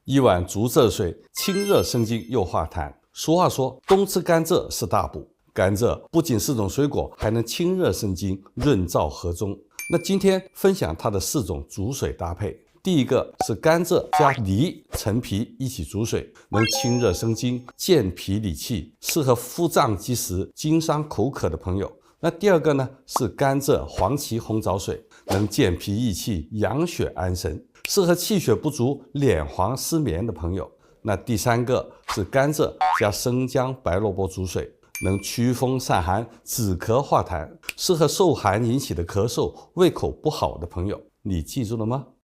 一碗竹蔗水，清热生津又化痰。俗话说，冬吃甘蔗是大补。甘蔗不仅是种水果，还能清热生津、润燥和中。那今天分享它的4种煮水搭配。第一个是甘蔗加梨、陈皮一起煮水，能清热生津、健脾理气，适合腹胀积食、经伤口渴的朋友。那第二个呢是甘蔗黄芪红枣水，能健脾益气、养血安神，适合气血不足、脸黄失眠的朋友。那第三个是甘蔗加生姜、白萝卜煮水，能驱风散寒、止咳化痰，适合受寒引起的咳嗽、胃口不好的朋友。你记住了吗？